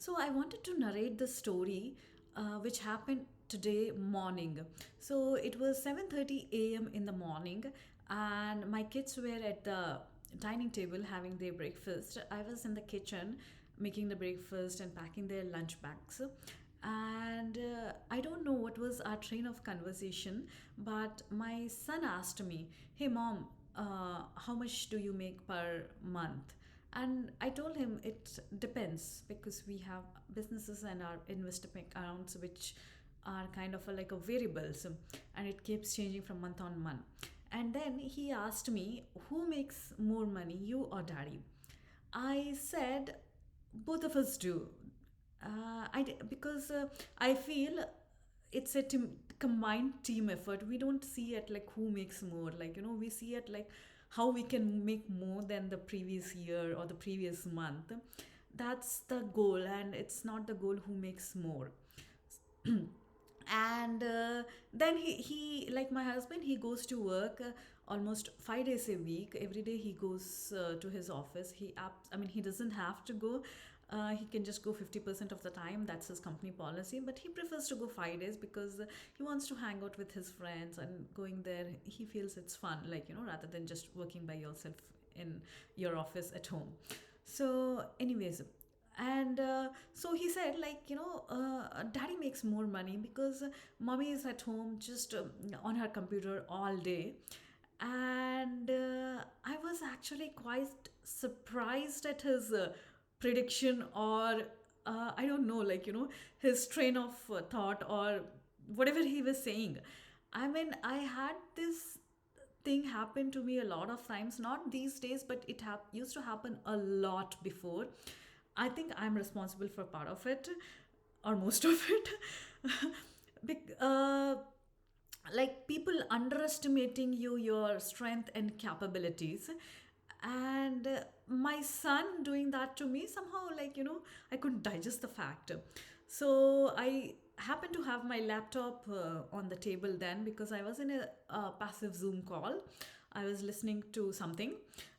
So I wanted to narrate the story which happened today morning. So it was 7:30 a.m. in the morning, and my kids were at the dining table having their breakfast. I was in the kitchen making the breakfast and packing their lunch bags. And I don't know what was our train of conversation, but my son asked me, "Hey mom, how much do you make per month?" And I told him it depends because we have businesses and our investment accounts which are kind of like a variables, and it keeps changing from month on month. And then he asked me, who makes more money, you or daddy? I said both of us do. Because I feel it's a combined team effort. We don't see it like who makes more. Like, we see it like how we can make more than the previous year or the previous month. That's the goal, and it's not the goal who makes more. And then he like my husband, he goes to work almost 5 days a week. Every day he goes to his office. I mean, he doesn't have to go. He can just go 50% of the time. That's his company policy, but he prefers to go 5 days because he wants to hang out with his friends, and going there he feels it's fun, like, rather than just working by yourself in your office at home. So anyways, and so he said, like, daddy makes more money because mommy is at home just on her computer all day. And I was actually quite surprised at his prediction, or I don't know, like, his train of thought, or whatever he was saying. I mean, I had this thing happen to me a lot of times, not these days, but it used to happen a lot before. I think I'm responsible for part of it, or most of it. Bec- uh, like, people underestimating your strength and capabilities. And my son doing that to me, somehow, like, I couldn't digest the fact. So I happened to have my laptop on the table then, because I was in a passive Zoom call. I was listening to something,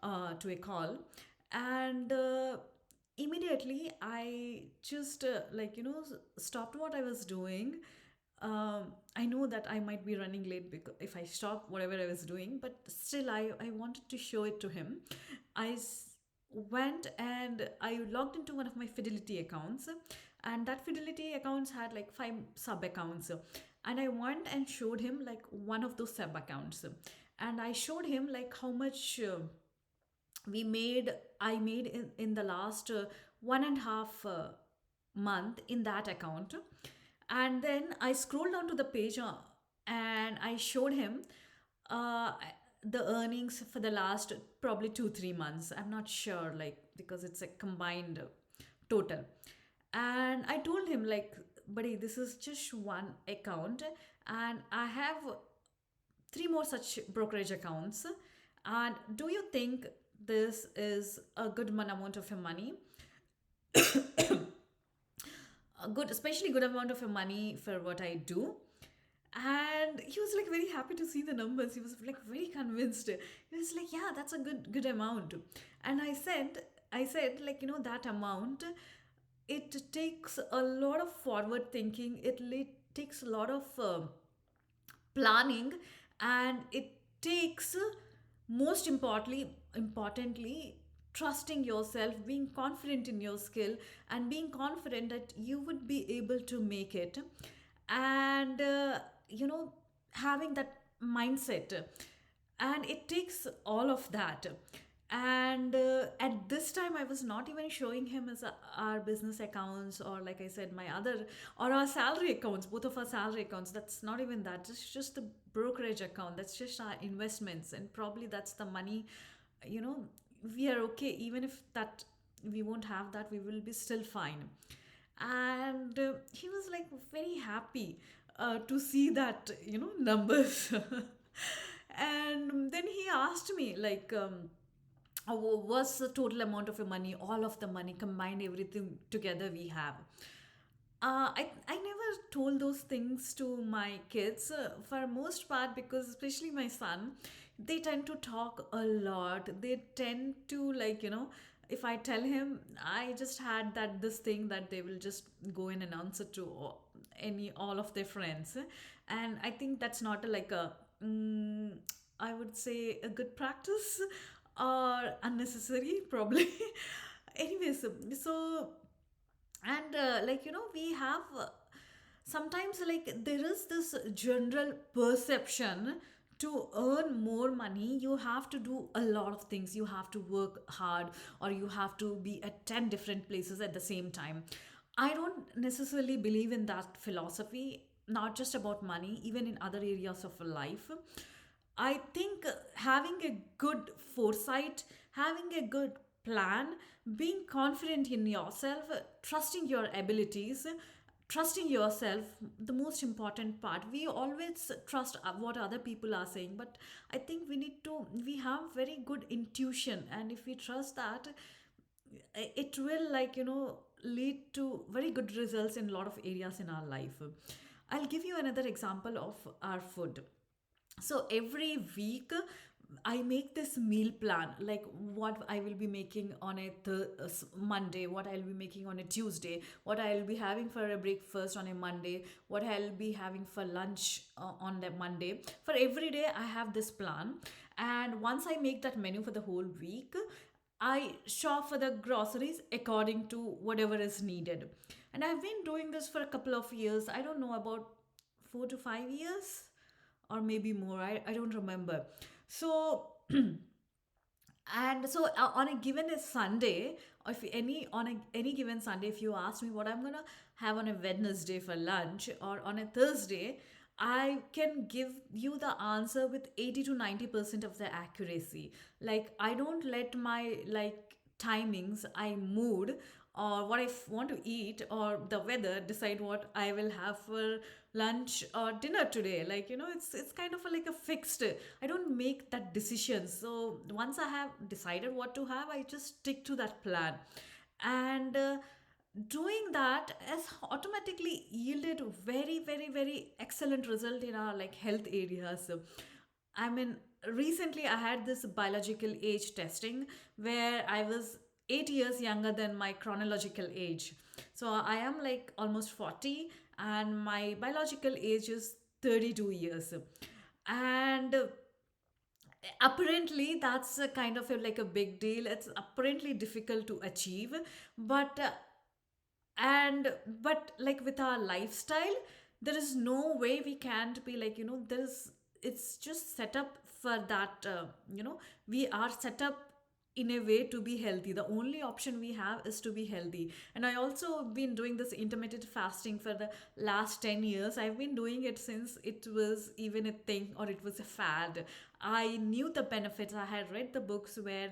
to a call. And immediately I just like, stopped what I was doing. I know that I might be running late because if I stop whatever I was doing, but still I wanted to show it to him. Went and I logged into one of my Fidelity accounts, and that Fidelity accounts had like five sub accounts. And I went and showed him like one of those sub accounts, and I showed him like how much we made I made in the last 1.5 month in that account. And then I scrolled down to the page, and I showed him uh, the earnings for the last probably 2-3 months. I'm not sure, like, because it's a combined total. And I told him, like, buddy, this is just one account, and I have three more such brokerage accounts. And do you think this is a good amount of your money? A good, especially good amount of your money for what I do? And he was like very happy to see the numbers. He was like very convinced. He was like, yeah, that's a good amount. And I said, like, that amount, it takes a lot of forward thinking. Takes a lot of planning, and it takes, most importantly, trusting yourself, being confident in your skill, and being confident that you would be able to make it. And you know having that mindset, and it takes all of that. And at this time I was not even showing him as our business accounts, or, like I said, my other, or our salary accounts, both of our salary accounts. That's not even that. It's just the brokerage account. That's just our investments, and probably that's the money. you know we are okay. Even if that we won't have that, we will be still fine. And he was like very happy to see that, numbers. And then he asked me, like, what's the total amount of your money, all of the money combined, everything together we have? I never told those things to my kids, for most part, because especially my son, they tend to talk a lot. They tend to, like, if I tell him I just had that this thing, that they will just go and announce it to all of their friends, and I think that's not a, like a I would say a good practice, or unnecessary probably. Anyways, so and we have sometimes, like, there is this general perception, to earn more money you have to do a lot of things, you have to work hard, or you have to be at 10 different places at the same time. I don't necessarily believe in that philosophy, not just about money, even in other areas of life. I think having a good foresight, having a good plan, being confident in yourself, trusting your abilities, trusting yourself, the most important part. We always trust what other people are saying, but I think we have very good intuition, and if we trust that, it will, lead to very good results in a lot of areas in our life. I'll give you another example of our food. So every week I make this meal plan, like what I will be making on a Monday, what I'll be making on a Tuesday, what I'll be having for a breakfast on a Monday, what I'll be having for lunch on the Monday. For every day I have this plan, and once I make that menu for the whole week, I shop for the groceries according to whatever is needed. And I've been doing this for a couple of years. I don't know, about 4 to 5 years, or maybe more. I don't remember. So and so on a given Sunday, or if any given Sunday, if you ask me what I'm gonna have on a Wednesday for lunch, or on a Thursday, I can give you the answer with 80 to 90% of the accuracy. Like, I don't let my, like, timings, I mood, or what I want to eat, or the weather decide what I will have for lunch or dinner today. Like, it's kind of like a fixed. I don't make that decision. So once I have decided what to have, I just stick to that plan. And doing that has automatically yielded very, very, very excellent result in our, like, health areas. I mean, recently I had this biological age testing where I was 8 years younger than my chronological age. So I am, like, almost 40, and my biological age is 32 years. And apparently that's a kind of like a big deal. It's apparently difficult to achieve, but and but like, with our lifestyle, there is no way we can't be, like, there's it's just set up for that. We are set up in a way to be healthy. The only option we have is to be healthy. And I also been doing this intermittent fasting for the last 10 years. I've been doing it since it was even a thing, or it was a fad. I knew the benefits. I had read the books where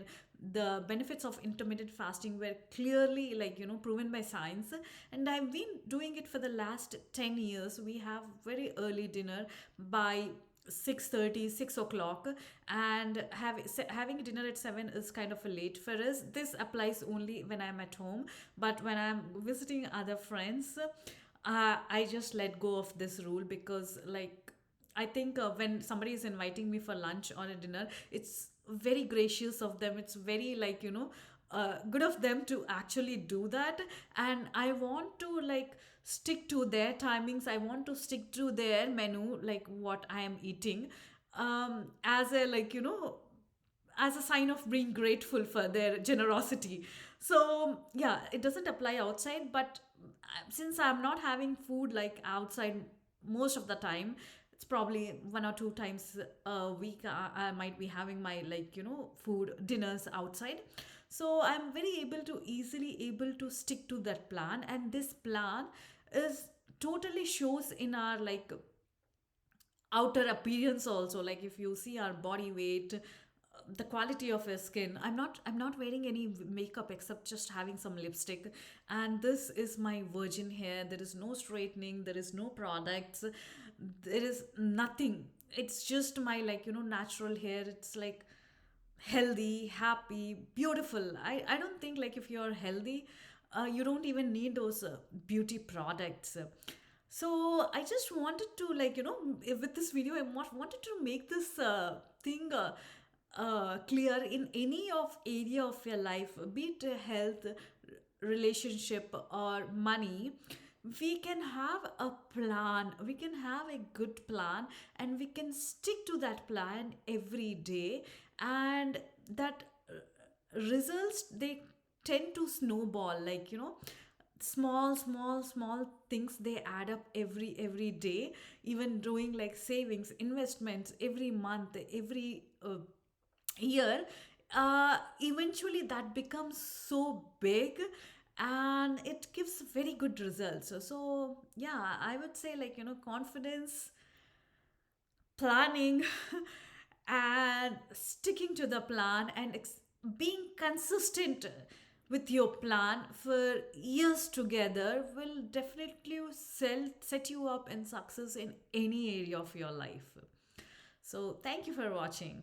the benefits of intermittent fasting were clearly, like, proven by science. And I've been doing it for the last 10 years. We have very early dinner by 6:30, 6 o'clock, and having dinner at 7 is kind of a late for us. This applies only when I'm at home, but when I'm visiting other friends, I just let go of this rule, because, like, I think when somebody is inviting me for lunch or a dinner, it's very gracious of them. It's very, like, good of them to actually do that. And I want to, like, stick to their timings. I want to stick to their menu, like what I am eating, as a, like, as a sign of being grateful for their generosity. So yeah, it doesn't apply outside, but since I'm not having food, like, outside most of the time, it's probably 1 or 2 times a week, I might be having my, like, food dinners outside. So I'm very easily able to stick to that plan, and this plan is totally shows in our, like, outer appearance also. Like, if you see our body weight, the quality of your skin. I'm not wearing any makeup except just having some lipstick, and this is my virgin hair. There is no straightening, there is no products, there is nothing. It's just my, like, natural hair. It's like healthy, happy, beautiful. I don't think, like, if you're healthy, you don't even need those beauty products. So I just wanted to, like, with this video, wanted to make this thing clear in any of area of your life, be it health, relationship, or money, we can have a plan, we can have a good plan, and we can stick to that plan every day. And that results, they tend to snowball, like, small things, they add up every day. Even doing like savings, investments every month, every year, eventually that becomes so big, and it gives very good results. So yeah, I would say, like, confidence, planning, and sticking to the plan, and being consistent with your plan for years together will definitely set you up in success in any area of your life. So thank you for watching.